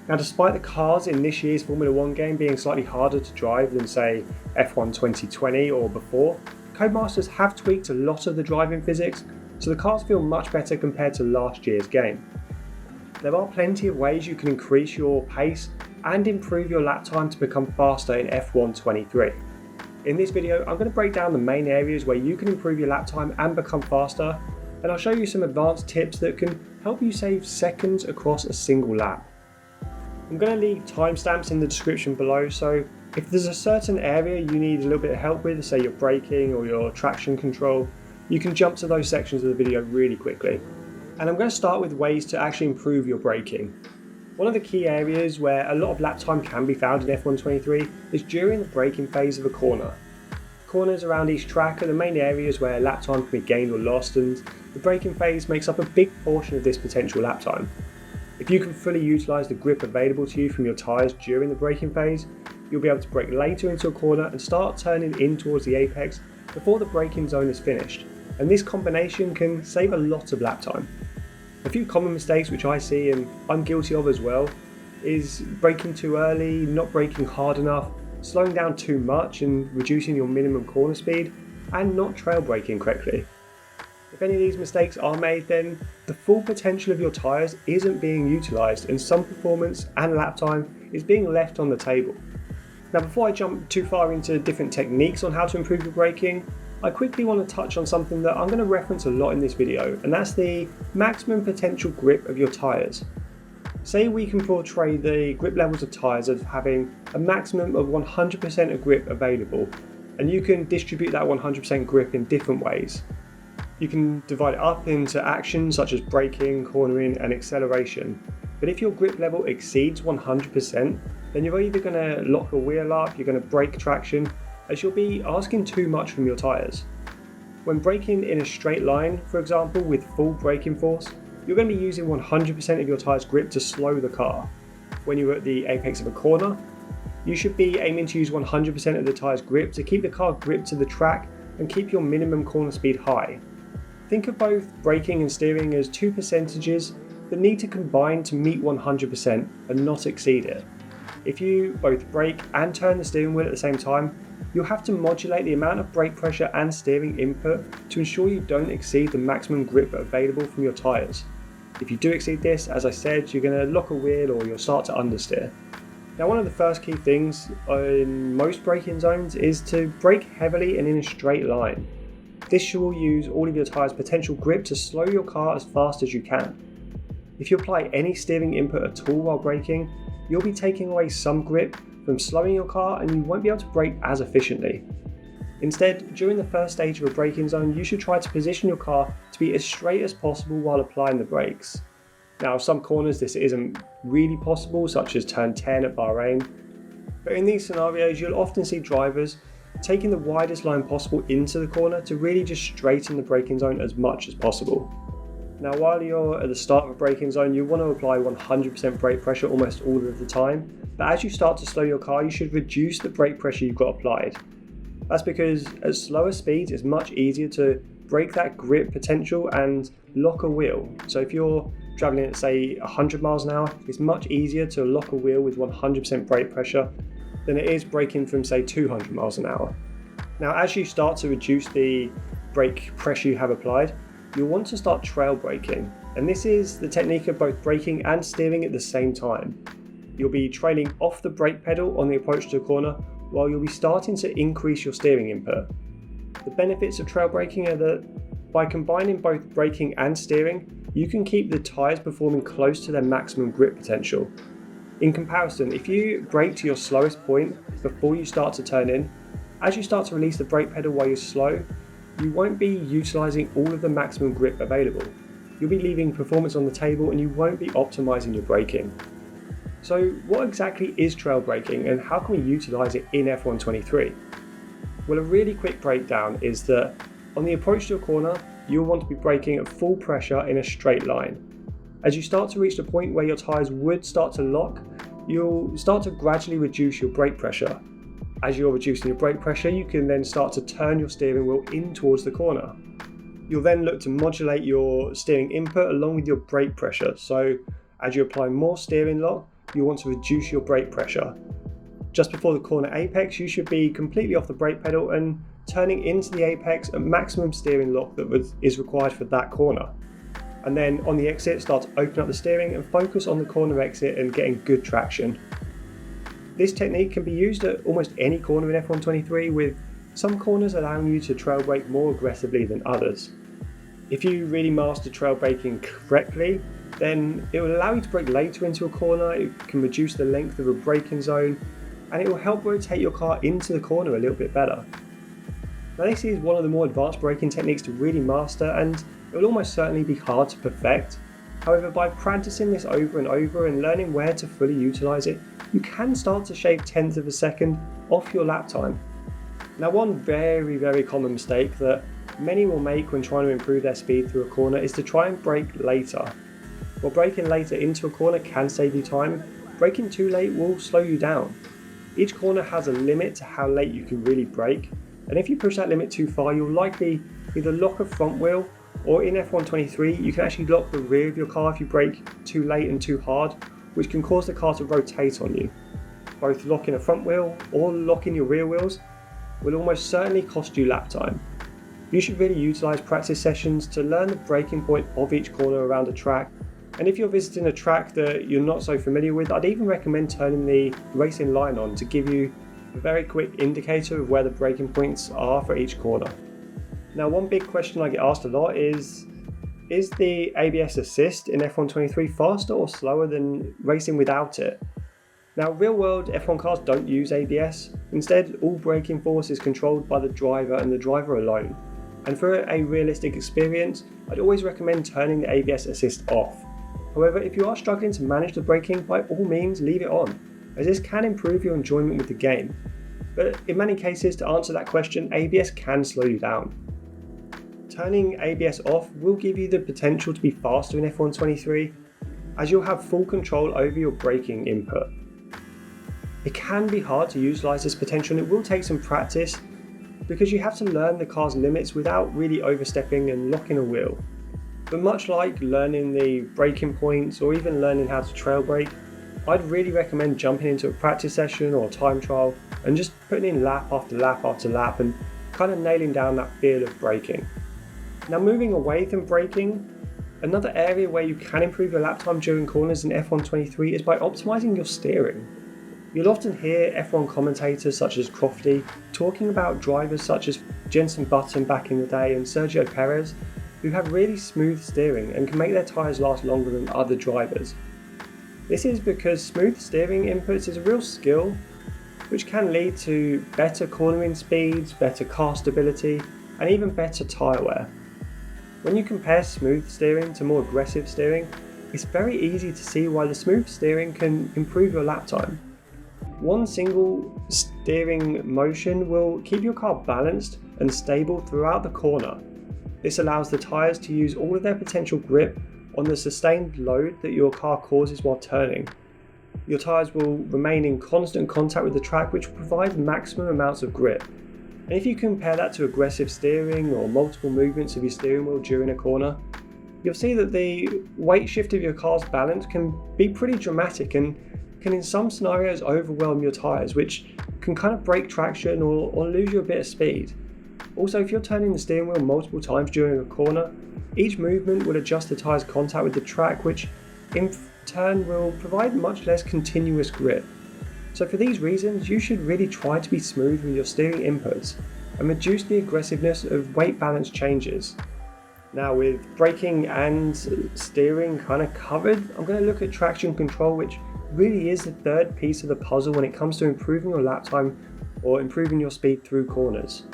Now, despite the cars in this year's Formula 1 game being slightly harder to drive than, say, F1 2020 or before, Codemasters have tweaked a lot of the driving physics, so the cars feel much better compared to last year's game. There are plenty of ways you can increase your pace and improve your lap time to become faster in F1 23. In this video, I'm going to break down the main areas where you can improve your lap time and become faster, and I'll show you some advanced tips that can help you save seconds across a single lap. I'm going to leave timestamps in the description below, so if there's a certain area you need a little bit of help with, say your braking or your traction control, you can jump to those sections of the video really quickly. And I'm going to start with ways to actually improve your braking. One of the key areas where a lot of lap time can be found in F1 23 is during the braking phase of a corner. Corners around each track are the main areas where lap time can be gained or lost, and the braking phase makes up a big portion of this potential lap time. If you can fully utilise the grip available to you from your tyres during the braking phase, you'll be able to brake later into a corner and start turning in towards the apex before the braking zone is finished, and this combination can save a lot of lap time. A few common mistakes which I see, and I'm guilty of as well, is braking too early, not braking hard enough, slowing down too much and reducing your minimum corner speed, and not trail braking correctly. If any of these mistakes are made, then the full potential of your tyres isn't being utilised, and some performance and lap time is being left on the table. Now, before I jump too far into different techniques on how to improve your braking, I quickly want to touch on something that I'm going to reference a lot in this video, and that's the maximum potential grip of your tyres. Say we can portray the grip levels of tyres as having a maximum of 100% of grip available, and you can distribute that 100% grip in different ways. You can divide it up into actions such as braking, cornering and acceleration, but if your grip level exceeds 100%, then you're either going to lock a wheel up, you're going to break traction, as you'll be asking too much from your tyres. When braking in a straight line, for example, with full braking force, you're going to be using 100% of your tyre's grip to slow the car. When you're at the apex of a corner, you should be aiming to use 100% of the tyre's grip to keep the car gripped to the track and keep your minimum corner speed high. Think of both braking and steering as two percentages that need to combine to meet 100% and not exceed it. If you both brake and turn the steering wheel at the same time, you'll have to modulate the amount of brake pressure and steering input to ensure you don't exceed the maximum grip available from your tyres. If you do exceed this, as I said, you're going to lock a wheel or you'll start to understeer. Now, one of the first key things in most braking zones is to brake heavily and in a straight line. This will use all of your tyre's potential grip to slow your car as fast as you can. If you apply any steering input at all while braking, you'll be taking away some grip from slowing your car and you won't be able to brake as efficiently. Instead, during the first stage of a braking zone, you should try to position your car to be as straight as possible while applying the brakes. Now, some corners this isn't really possible, such as turn 10 at Bahrain, but in these scenarios you'll often see drivers taking the widest line possible into the corner to really just straighten the braking zone as much as possible. Now, while you're at the start of a braking zone, you want to apply 100% brake pressure almost all of the time, but as you start to slow your car, you should reduce the brake pressure you've got applied. That's because at slower speeds it's much easier to break that grip potential and lock a wheel. So if you're traveling at, say, 100 miles an hour, it's much easier to lock a wheel with 100% brake pressure than it is braking from, say, 200 miles an hour. Now, as you start to reduce the brake pressure you have applied, you'll want to start trail braking, and this is the technique of both braking and steering at the same time. You'll be trailing off the brake pedal on the approach to a corner while you'll be starting to increase your steering input. The benefits of trail braking are that by combining both braking and steering, you can keep the tyres performing close to their maximum grip potential. In comparison, if you brake to your slowest point before you start to turn in, as you start to release the brake pedal while you're slow, you won't be utilising all of the maximum grip available. You'll be leaving performance on the table and you won't be optimising your braking. So what exactly is trail braking and how can we utilise it in F1 23? Well, a really quick breakdown is that on the approach to a corner, you'll want to be braking at full pressure in a straight line. As you start to reach the point where your tyres would start to lock, you'll start to gradually reduce your brake pressure. As you're reducing your brake pressure, you can then start to turn your steering wheel in towards the corner. You'll then look to modulate your steering input along with your brake pressure. So as you apply more steering lock, you want to reduce your brake pressure. Just before the corner apex, you should be completely off the brake pedal and turning into the apex at maximum steering lock that is required for that corner. And then on the exit, start to open up the steering and focus on the corner exit and getting good traction. This technique can be used at almost any corner in F123, with some corners allowing you to trail brake more aggressively than others. If you really master trail braking correctly, then it will allow you to brake later into a corner, it can reduce the length of a braking zone, and it will help rotate your car into the corner a little bit better. Now this is one of the more advanced braking techniques to really master, and it will almost certainly be hard to perfect. However, by practicing this over and over and learning where to fully utilise it, you can start to shave tenths of a second off your lap time. Now one very common mistake that many will make when trying to improve their speed through a corner is to try and brake later. While braking later into a corner can save you time, braking too late will slow you down. Each corner has a limit to how late you can really brake, and if you push that limit too far, you'll likely either lock a front wheel, or in F123 you can actually lock the rear of your car if you brake too late and too hard, which can cause the car to rotate on you. Both locking a front wheel or locking your rear wheels will almost certainly cost you lap time. You should really utilise practice sessions to learn the braking point of each corner around a track, and if you're visiting a track that you're not so familiar with, I'd even recommend turning the racing line on to give you a very quick indicator of where the braking points are for each corner. Now one big question I get asked a lot is the ABS assist in F123 faster or slower than racing without it? Now real world F1 cars don't use ABS, instead all braking force is controlled by the driver and the driver alone. And for a realistic experience, I'd always recommend turning the ABS assist off. However, if you are struggling to manage the braking, by all means leave it on, as this can improve your enjoyment with the game. But in many cases, to answer that question, ABS can slow you down. Turning ABS off will give you the potential to be faster in F123, as you'll have full control over your braking input. It can be hard to utilise this potential, and it will take some practice because you have to learn the car's limits without really overstepping and locking a wheel. But much like learning the braking points or even learning how to trail brake, I'd really recommend jumping into a practice session or time trial and just putting in lap after lap after lap and kind of nailing down that feel of braking. Now moving away from braking, another area where you can improve your lap time during corners in F123 is by optimising your steering. You'll often hear F1 commentators such as Crofty talking about drivers such as Jenson Button back in the day and Sergio Perez, who have really smooth steering and can make their tyres last longer than other drivers. This is because smooth steering inputs is a real skill which can lead to better cornering speeds, better car stability, and even better tyre wear. When you compare smooth steering to more aggressive steering, it's very easy to see why the smooth steering can improve your lap time. One single steering motion will keep your car balanced and stable throughout the corner. This allows the tyres to use all of their potential grip on the sustained load that your car causes while turning. Your tyres will remain in constant contact with the track, which will provide maximum amounts of grip. And if you compare that to aggressive steering or multiple movements of your steering wheel during a corner, you'll see that the weight shift of your car's balance can be pretty dramatic and can in some scenarios overwhelm your tyres, which can kind of break traction or lose you a bit of speed. Also, if you're turning the steering wheel multiple times during a corner, each movement will adjust the tyre's contact with the track, which in turn will provide much less continuous grip. So for these reasons, you should really try to be smooth with your steering inputs and reduce the aggressiveness of weight balance changes. Now with braking and steering kind of covered, I'm going to look at traction control, which really is the third piece of the puzzle when it comes to improving your lap time or improving your speed through corners.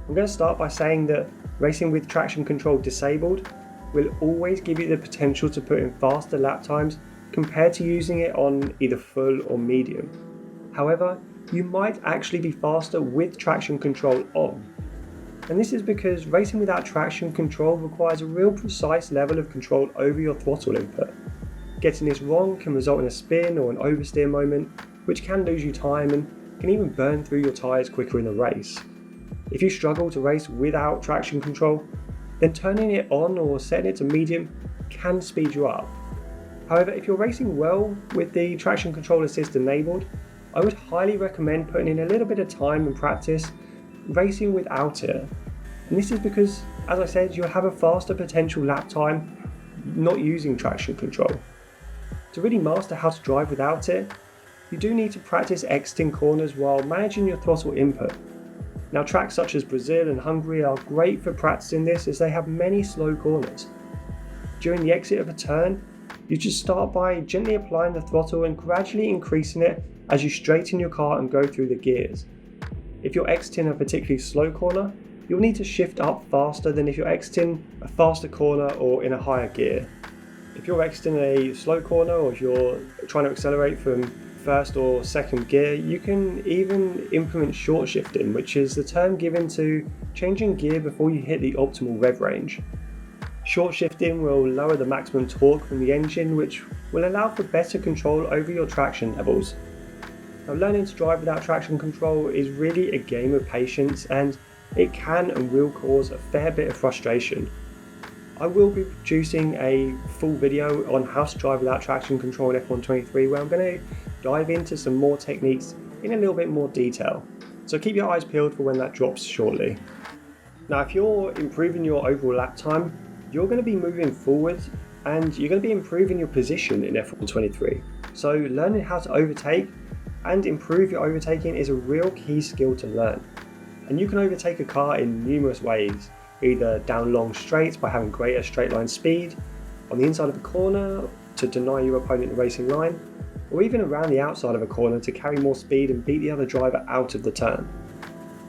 I'm going to start by saying that racing with traction control disabled will always give you the potential to put in faster lap times compared to using it on either full or medium. However, you might actually be faster with traction control on. And this is because racing without traction control requires a real precise level of control over your throttle input. Getting this wrong can result in a spin or an oversteer moment, which can lose you time and can even burn through your tyres quicker in the race. If you struggle to race without traction control, then turning it on or setting it to medium can speed you up. However, if you're racing well with the traction control assist enabled, I would highly recommend putting in a little bit of time and practice racing without it. And this is because, as I said, you'll have a faster potential lap time not using traction control. To really master how to drive without it, you do need to practice exiting corners while managing your throttle input. Now, tracks such as Brazil and Hungary are great for practicing this as they have many slow corners. During the exit of a turn, you just start by gently applying the throttle and gradually increasing it as you straighten your car and go through the gears. If you're exiting a particularly slow corner, you'll need to shift up faster than if you're exiting a faster corner or in a higher gear. If you're exiting a slow corner or if you're trying to accelerate from first or second gear, you can even implement short shifting, which is the term given to changing gear before you hit the optimal rev range. Short shifting will lower the maximum torque from the engine, which will allow for better control over your traction levels. Now, learning to drive without traction control is really a game of patience, and it can and will cause a fair bit of frustration. I will be producing a full video on how to drive without traction control in F123, where I'm going to dive into some more techniques in a little bit more detail. So keep your eyes peeled for when that drops shortly. Now, if you're improving your overall lap time, you're going to be moving forward and you're going to be improving your position in F123. So learning how to overtake and improve your overtaking is a real key skill to learn. And you can overtake a car in numerous ways, either down long straights by having greater straight line speed, on the inside of a corner to deny your opponent the racing line, or even around the outside of a corner to carry more speed and beat the other driver out of the turn.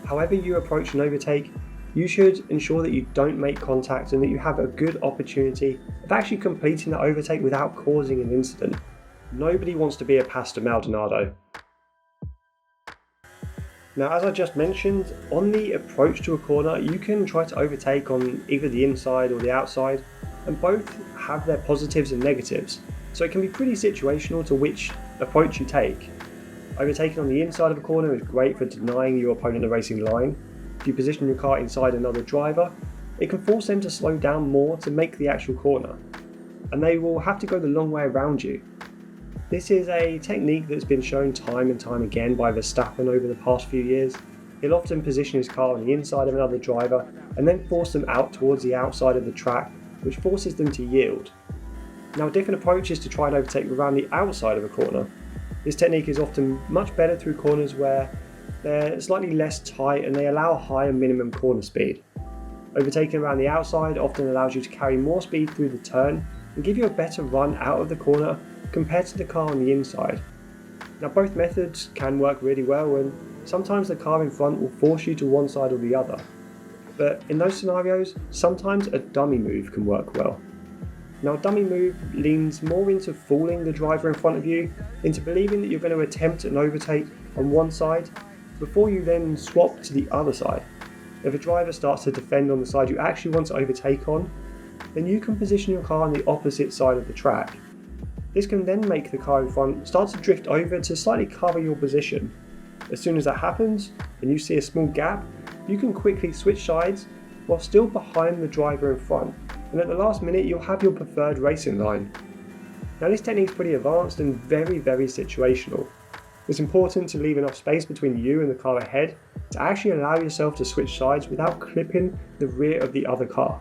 However you approach an overtake, you should ensure that you don't make contact and that you have a good opportunity of actually completing the overtake without causing an incident. Nobody wants to be a Pastor Maldonado. Now, as I just mentioned, on the approach to a corner, you can try to overtake on either the inside or the outside, and both have their positives and negatives, so it can be pretty situational to which approach you take. Overtaking on the inside of a corner is great for denying your opponent the racing line. If you position your car inside another driver, it can force them to slow down more to make the actual corner, and they will have to go the long way around you. This is a technique that's been shown time and time again by Verstappen over the past few years. He'll often position his car on the inside of another driver and then force them out towards the outside of the track, which forces them to yield. Now, a different approach is to try and overtake around the outside of a corner. This technique is often much better through corners where they're slightly less tight and they allow a higher minimum corner speed. Overtaking around the outside often allows you to carry more speed through the turn and give you a better run out of the corner compared to the car on the inside. Now, both methods can work really well, and sometimes the car in front will force you to one side or the other. But in those scenarios, sometimes a dummy move can work well. Now, a dummy move leans more into fooling the driver in front of you into believing that you're going to attempt an overtake on one side before you then swap to the other side. If a driver starts to defend on the side you actually want to overtake on, then you can position your car on the opposite side of the track. This can then make the car in front start to drift over to slightly cover your position. As soon as that happens and you see a small gap, you can quickly switch sides while still behind the driver in front, and at the last minute you'll have your preferred racing line. Now, this technique is pretty advanced and very situational. It's important to leave enough space between you and the car ahead to actually allow yourself to switch sides without clipping the rear of the other car.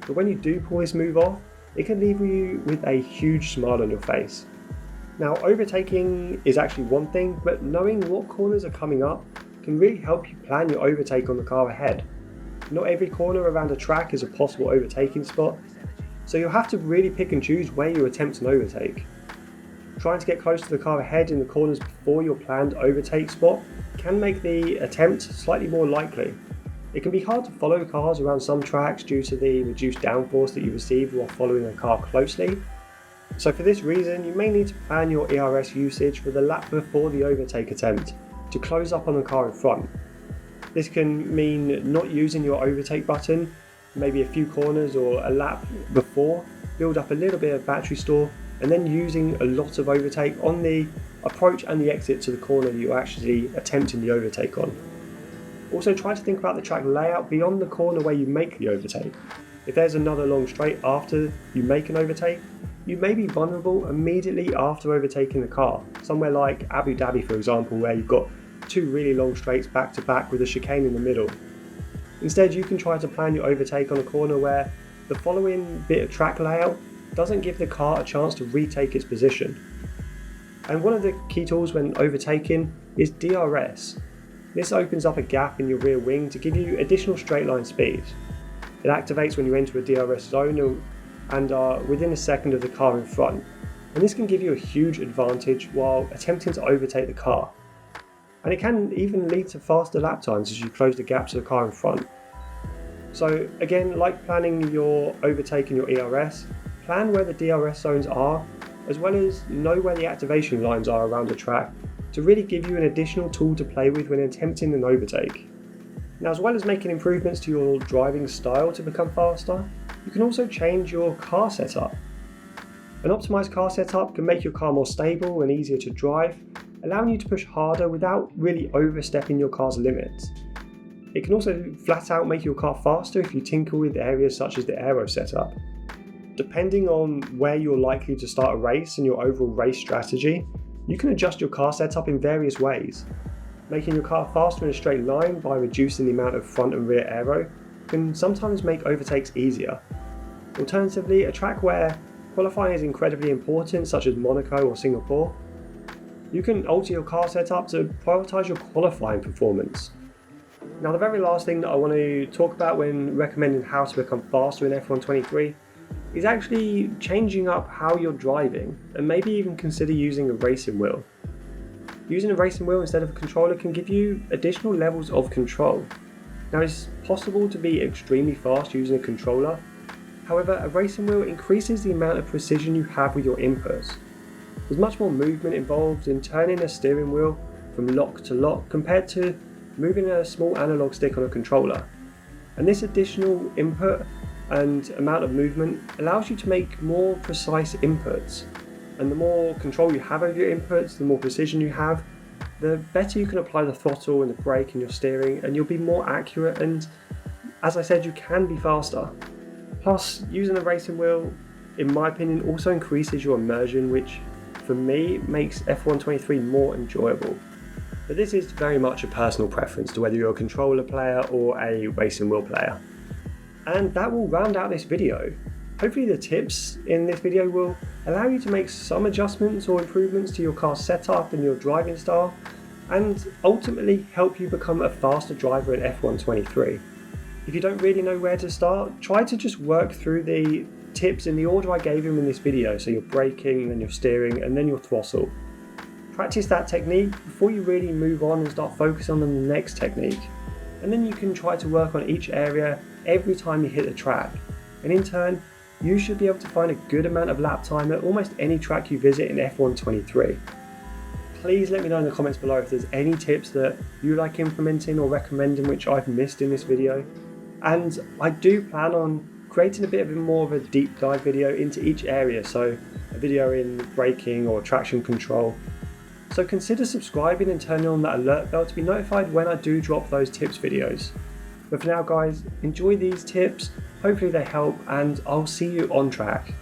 But when you do pull this move off, it can leave you with a huge smile on your face. Now, overtaking is actually one thing, but knowing what corners are coming up can really help you plan your overtake on the car ahead. Not every corner around a track is a possible overtaking spot, so you'll have to really pick and choose where you attempt an overtake. Trying to get close to the car ahead in the corners before your planned overtake spot can make the attempt slightly more likely. It can be hard to follow cars around some tracks due to the reduced downforce that you receive while following a car closely. So for this reason, you may need to plan your ERS usage for the lap before the overtake attempt to close up on the car in front. This can mean not using your overtake button, maybe a few corners or a lap before, build up a little bit of battery store, and then using a lot of overtake on the approach and the exit to the corner that you're actually attempting the overtake on. Also, try to think about the track layout beyond the corner where you make the overtake. If there's another long straight after you make an overtake, you may be vulnerable immediately after overtaking the car, somewhere like Abu Dhabi for example, where you've got two really long straights back to back with a chicane in the middle. Instead, you can try to plan your overtake on a corner where the following bit of track layout doesn't give the car a chance to retake its position. And one of the key tools when overtaking is DRS. This opens up a gap in your rear wing to give you additional straight line speed. It activates when you enter a DRS zone and are within a second of the car in front, and this can give you a huge advantage while attempting to overtake the car. And it can even lead to faster lap times as you close the gap to the car in front. So again, like planning your overtake and your ERS, plan where the DRS zones are, as well as know where the activation lines are around the track to really give you an additional tool to play with when attempting an overtake. Now, as well as making improvements to your driving style to become faster, you can also change your car setup. An optimized car setup can make your car more stable and easier to drive, allowing you to push harder without really overstepping your car's limits. It can also flat out make your car faster if you tinker with areas such as the aero setup. Depending on where you're likely to start a race and your overall race strategy, you can adjust your car setup in various ways. Making your car faster in a straight line by reducing the amount of front and rear aero can sometimes make overtakes easier. Alternatively, a track where qualifying is incredibly important, such as Monaco or Singapore, you can alter your car setup to prioritise your qualifying performance. Now, the very last thing that I want to talk about when recommending how to become faster in F1 23 is actually changing up how you're driving and maybe even consider using a racing wheel. Using a racing wheel instead of a controller can give you additional levels of control. Now, it's possible to be extremely fast using a controller. However, a racing wheel increases the amount of precision you have with your inputs. There's much more movement involved in turning a steering wheel from lock to lock compared to moving a small analog stick on a controller. And this additional input and amount of movement allows you to make more precise inputs. And the more control you have over your inputs, the more precision you have, the better you can apply the throttle and the brake and your steering, and you'll be more accurate, and as I said, you can be faster. Plus, using a racing wheel, in my opinion, also increases your immersion, which for me makes F1 23 more enjoyable. But this is very much a personal preference to whether you're a controller player or a racing wheel player. And that will round out this video. Hopefully the tips in this video will allow you to make some adjustments or improvements to your car setup and your driving style, and ultimately help you become a faster driver in F1 23. If you don't really know where to start, try to just work through the tips in the order I gave them in this video, so your braking, then your steering, and then your throttle. Practice that technique before you really move on and start focusing on the next technique. And then you can try to work on each area every time you hit the track. And in turn, you should be able to find a good amount of lap time at almost any track you visit in F1 23. Please let me know in the comments below if there's any tips that you like implementing or recommending which I've missed in this video. And I do plan on creating a bit of more of a deep dive video into each area, so a video in braking or traction control. So consider subscribing and turning on that alert bell to be notified when I do drop those tips videos. But for now guys, enjoy these tips, hopefully they help, and I'll see you on track.